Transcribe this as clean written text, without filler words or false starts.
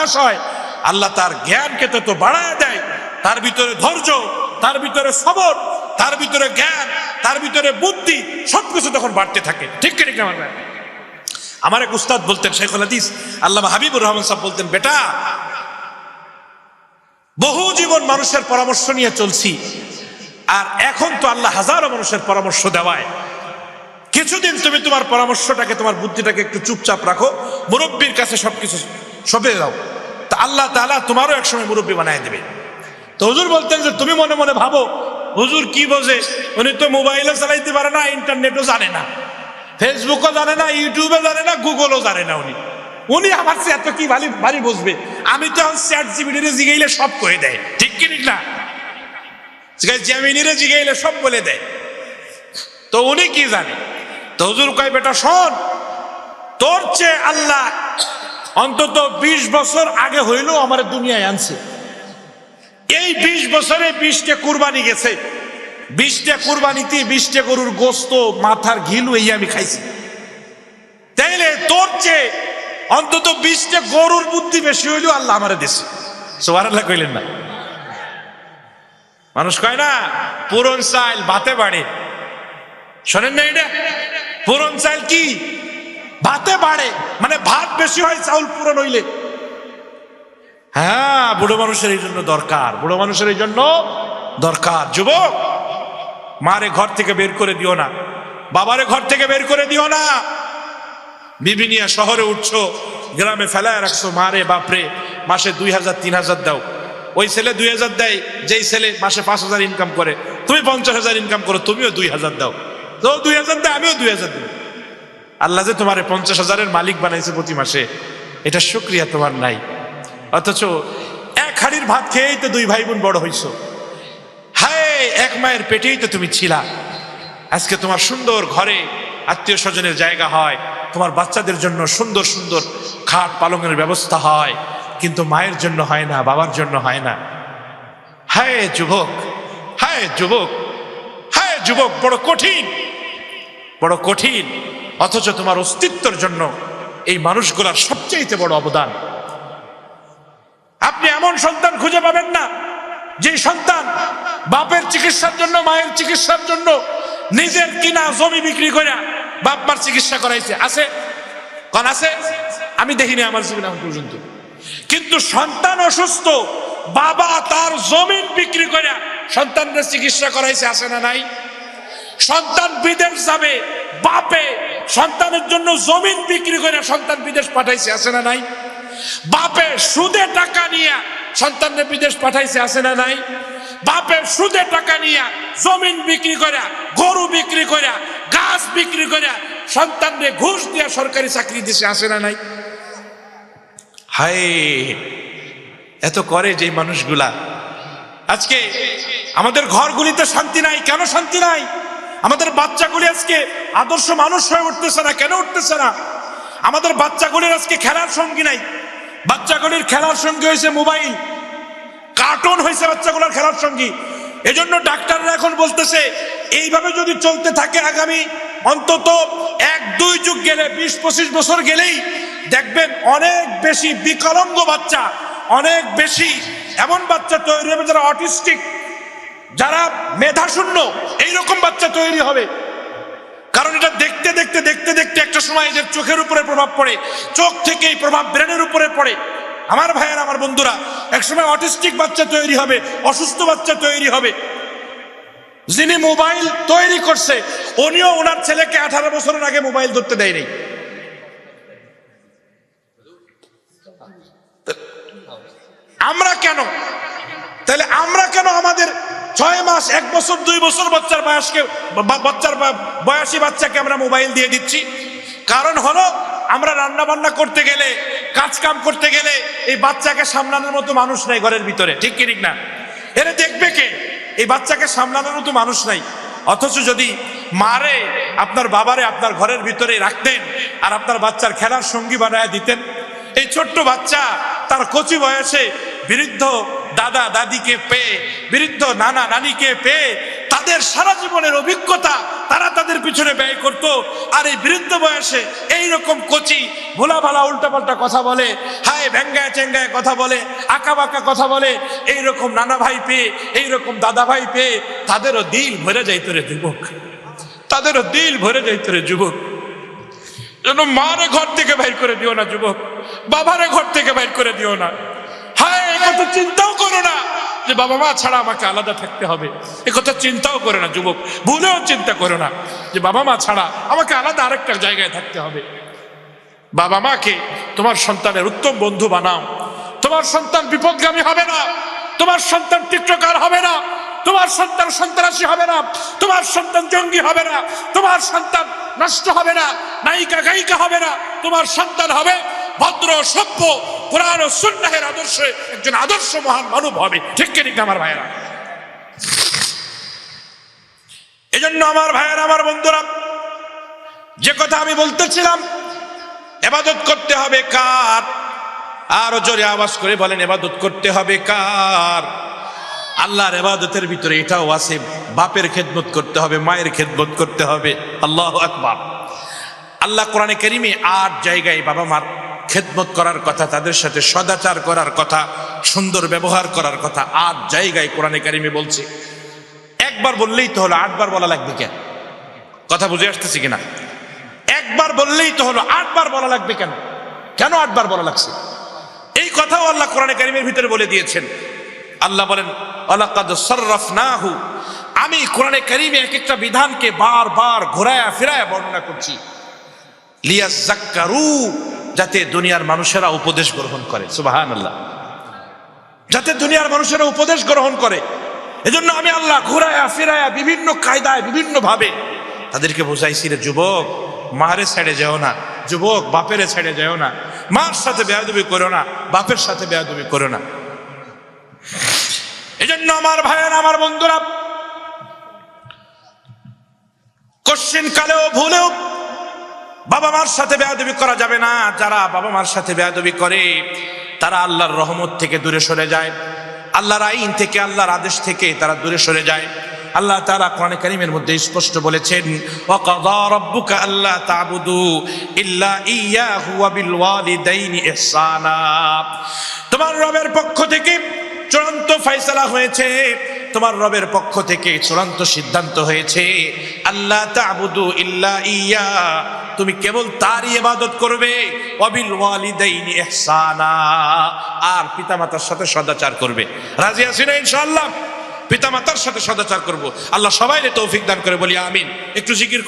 প্রকাশ হয়, আল্লাহ তার জ্ঞানকে তত বাড়ায় দেয়। তার ভিতরে ধৈর্য, তার ভিতরে সবর, তার ভিতরে জ্ঞান, তার ভিতরে বুদ্ধি, সবকিছু তখন বাড়তে থাকে। ঠিক কি ঠিক না? আমার এক উস্তাদ বলতেন, শেখুল হাদিস আল্লামা হাবিবুর রহমান সাহেব বলতেন, বেটা, বহু জীবন মানুষের পরামর্শ নিয়ে চলছি, আর এখন তো আল্লাহ হাজারো মানুষের পরামর্শ দেওয়ায়, কিছুদিন তুমি তোমার পরামর্শটাকে, তোমার বুদ্ধিটাকে একটু চুপচাপ রাখো, মুরব্বীর কাছে সবকিছু সঁপে দাও, তা আল্লাহ তাআলা তোমারও একসময় মুরব্বী বানায় দেবে। তো হুজুর বলতেন যে তুমি মনে মনে ভাবো হুজুর কি বোঝে, উনি তো মোবাইলও চালাইতে পারে না, ইন্টারনেটও জানে না, ফেসবুকও জানে না, ইউটিউবে জানে না, গুগলও জানে না। উনি আমার চেয়ে এত কি ভারী বুঝবে? আমি তো চ্যাট জিপিটিরে জিগাইলে সব করে দেয়। ঠিক কি ঠিক না? জেমিনিরে জিগাইলে সব বলে দেয়। তো উনি কি জানে? তো হুজুর কয়, বেটা শোন, তোর চেয়ে আল্লাহ অন্তত 20 বছর আগে হইলেও আমার দুনিয়ায় আনছে। এই 20 বছরে 20টা কুরবানি গেছে, 20টা কুরবানিতে 20টা গরুর গোস্ত, মাথার ঘিলু এই আমি খাইছি। তাইলে তোর চেয়ে অন্তত 20টা গরুর বুদ্ধি বেশি হইলেও আল্লাহ আমারে দিছে। সুবহানাল্লাহ কইলেন না? মানুষ কয় না পুরন চাল ভাতে বাড়ে, শোনেন না এটা? পুরন চাল কি ভাতে বাড়ে, মানে ভাত বেশি হয় চাউল পুরন হইলে। হ্যাঁ, বুড়ো মানুষের এই জন্য দরকার, বুড়ো মানুষের এই জন্য দরকার। যুবক, মারে ঘর থেকে বের করে দিও না, বাবারে ঘর থেকে বের করে দিও না। বিবি নিয়ে শহরে উঠছো, গ্রামে ফেলায় রাখছো মারে বাপরে, মাসে 2000 3000 দাও। ওই ছেলে 2000 দেয়, যেই ছেলে মাসে 5000 ইনকাম করে, তুমি 50,000 ইনকাম করো, তুমিও 2000 দাও। তো 2000 দেয়, আমিও 2000 দিই। আল্লাহ যে তোমারে 50,000-এর মালিক বানাইছে প্রতি মাসে, এটা শুকরিয়া তোমার নাই। অথচ এক হাড়ির ভাত খেয়েই তো 2 ভাই বোন বড় হইছো। হায়, এক মায়ের পেটেই তো তুমি ছিলা। আজকে তোমার সুন্দর ঘরে আত্মীয় স্বজনের জায়গা হয়, তোমার বাচ্চাদের জন্য সুন্দর সুন্দর খাট পালঙের ব্যবস্থা হয়, কিন্তু মায়ের জন্য হয় না, বাবার জন্য হয় না। হায় যুবক, হায় যুবক, হায় যুবক, বড় কঠিন, বড় কঠিন। অথচ তোমার অস্তিত্বের জন্য এই মানুষগুলার সবচেয়ে বড় অবদান। আপনি এমন সন্তান খুঁজে পাবেন না যে সন্তান বাপের চিকিৎসার জন্য, মায়ের চিকিৎসার জন্য নিজের কিনা জমি বিক্রি করে বাপ মার চিকিৎসা করাইছে। আছে? কোন আছে? আমি দেখিনি আমার জীবনে এখন পর্যন্ত। কিন্তু সন্তান অসুস্থ, বাবা তার জমিন বিক্রি করে সন্তানদের চিকিৎসা করাইছে। আছে না নাই? সন্তান বিদেশ যাবে, বাপে সন্তানের জন্য জমিন বিক্রি করে সন্তান বিদেশ পাঠাইছে। আছে না নাই? বাপে সুদে টাকা নিয়ে সন্তানদের বিদেশ পাঠাইছে। আছে না নাই? বাপের সুদে টাকা নিয়ে জমিন বিক্রি করে, গরু বিক্রি করে, গাছ বিক্রি করে সন্তানদের ঘুষ দিয়ে সরকারি চাকরি দিছে। আছে না নাই? হায়, এত করে যে মানুষগুলা। আজকে আমাদের ঘরগুলিতে শান্তি নাই। কেন শান্তি নাই? আমাদের বাচ্চাগুলি আজকে আদর্শ মানুষ হয়ে উঠতেছে না। কেন উঠতেছে না? আমাদের বাচ্চাগুলির আজকে খেলার সঙ্গী নাই। বাচ্চাগুলির খেলার সঙ্গী হয়েছে মোবাইল, কার্টুন হয়েছে বাচ্চাগুলোর খেলার সঙ্গী। এজন্য ডাক্তাররা এখন বলতেছে এইভাবে যদি চলতে থাকে আগামী অন্তত 1-2 যুগ গেলে, 20-25 বছর গেলেই দেখবেন অনেক বেশি বিকলাঙ্গ বাচ্চা, অনেক বেশি এমন বাচ্চা তৈরি হবে যারা অটিস্টিক, যারা মেধাশূন্য, এইরকম বাচ্চা তৈরি হবে। কারণ এটা দেখতে দেখতে দেখতে দেখতে একটা সময় এদের চোখের উপরে প্রভাব পড়ে, চোখ থেকে এই প্রভাব ব্রেনের উপরে পড়ে। আমার ভাইয়ের, আমার বন্ধুরা, একসময় অটিস্টিক বাচ্চা তৈরি হবে, অসুস্থ বাচ্চা তৈরি হবে। যিনি মোবাইল তৈরি করছে উনিও ওনার ছেলেকে 18 বছরের আগে মোবাইল ধরতে দেয়নি। আমরা কেন? তাহলে আমরা কেন আমাদের 6 মাস, 1 বছর, 2 বছর বাচ্চার বয়সী বাচ্চাকে আমরা মোবাইল দিয়ে দিচ্ছি? কারণ হলো আমরা রান্না বান্না করতে গেলে, কাজ কাম করতে গেলে এই বাচ্চাকে সামলানোর মতো মানুষ নাই ঘরের ভিতরে। ঠিক কি ঠিক না? এরা দেখবে কে? এই বাচ্চাকে সামলানোর মতো মানুষ নাই। অথচ যদি মারে, আপনার বাবারে আপনার ঘরের ভিতরে রাখতেন আর আপনার বাচ্চার খেলার সঙ্গী বানায় দিতেন, এই ছোট্ট বাচ্চা তার কচি বয়সে বৃদ্ধ দাদা দাদিকে পেয়ে, বৃদ্ধ নানা নানিকে পেয়ে তাদের তাদের সারা জীবনের অভিজ্ঞতা তারা তাদের পিছনে ব্যয় করত। আর এই বৃদ্ধ বয়সে এইরকম কচি ভোলা ভালা উল্টাপাল্টা কথা বলে, হায় ভেঙ্গায় চেঙ্গায় কথা বলে, আঁকা বাঁকা কথা বলে, এইরকম নানা ভাই পেয়ে, এইরকম দাদা ভাই পেয়ে তাদেরও দিল ভরে যাইত রে যুবক, তাদেরও দিল ভরে যাইত রে যুবক। যেন মারে ঘর থেকে বাইর করে দিও না যুবক, বাবারে ঘর থেকে বাইর করে দিও না। হায় এ কথা চিন্তাও করো না যে বাবা মা ছাড়া আমাকে আলাদা থাকতে হবে, এ কথা চিন্তাও করে না যুবক, ভুলেও চিন্তা করো না যে বাবা মা ছাড়া আমাকে আলাদা আরেকটা জায়গায় থাকতে হবে। বাবা মাকে তোমার সন্তানের উত্তম বন্ধু বানাও। তোমার সন্তান বিপদগামী হবে না, তোমার সন্তান টিকটকার হবে না, তোমার সন্তান সন্ত্রাসী হবে না, তোমার সন্তান জঙ্গি হবে না, তোমার সন্তান নষ্ট হবে না, নায়িকা গায়িকা হবে না, তোমার সন্তান হবে ভদ্র সভ্য কোরআন ও সুন্নাহের আদর্শে একজন আদর্শ মহান মানব হবে। ঠিক কি ঠিক আমার ভাইয়েরা? এজন্য আমার ভাইয়েরা, আমার বন্ধুরা, যে কথা আমি বলতেছিলাম, ইবাদত করতে হবে কার? আরো জোরে আওয়াজ করে বলেন, ইবাদত করতে হবে কার? আল্লাহর ইবাদতের ভিতরে এটাও আছে, বাপের খেদমত করতে হবে, মায়ের খেদমত করতে হবে। আল্লাহু আকবার। আল্লাহ কোরআনে কারীমে 8 জায়গায় বাবা মার খেদমত করার কথা, তাদের সাথে সদাচার করার কথা, সুন্দর ব্যবহার করার কথা 8 জায়গায় কোরআনে কারীমে বলছে। একবার বললেই তো হলো, 8 বার বলা লাগবে কেন? কথা বুঝে আসতেছে কিনা? একবার বললেই তো হলো, 8 বার বলা লাগবে কেন? কেন 8 বার বলা লাগছে? এই কথাও আল্লাহ কোরআনে কারীমের ভিতরে বলে দিয়েছেন। আল্লাহ বলেন, ওয়ালাকাদ সাররাফনাহু, আমি কোরআনে কারীমে এক একটা বিধানকে বারবার ঘোরায়া ফিরায়া বর্ণনা করছি, লিয়াযাক্কারু, যাতে দুনিয়ার মানুষেরা উপদেশ গ্রহণ করে। সুবহানাল্লাহ, যাতে দুনিয়ার মানুষেরা উপদেশ গ্রহণ করে। এজন্য আমি আল্লাহ ঘোরায়া ফিরায়া বিভিন্ন কায়দায় বিভিন্ন ভাবে তাদেরকে বুঝাইছি, রে যুবক, মারে ছেড়ে যেও না, যুবক বাপেরে ছেড়ে যেও না, মার সাথে বেয়াদবি করো না, বাপের সাথে বেয়াদবি করো না। এজন্য আমার ভাইয়েরা, আমার বন্ধুরা, কোশ্চিন কালেও ভুলেও বাবা মার সাথে বেয়াদবি করা যাবে না। যারা বাবা মার সাথে বেয়াদবি করে তারা আল্লাহর রহমত থেকে দূরে সরে যায়, আল্লাহর আইন থেকে, আল্লাহর আদেশ থেকে তারা দূরে সরে যায়। আল্লাহ তাআলা কোরআনে কারীমের মধ্যে স্পষ্ট বলেছেন, ওয়াকাযা রাব্বুকা আল্লা তা'বুদু ইল্লা ইয়্যাহু ওয়া বিল ওয়ালিদাইনি ইহসানা। তোমার রবের পক্ষ থেকে চূড়ান্ত ফয়সালা হয়েছে, তোমার রবের পক্ষ থেকে চূড়ান্ত সিদ্ধান্ত হয়েছে, আল্লাহ তা'বুদু ইল্লা ইয়্যা, তুমি কেবল তারই ইবাদত করবে, ওয়া বিল ওয়ালিদাইনি ইহসানা, আর পিতামাতার সাথে সদাচার করবে। রাজি আছি না ইনশাআল্লাহ? পিতামাতার সাথে সদাচার করব। আল্লাহ সবাইকে তৌফিক দান করে, বলি আমিন। একটু জিকির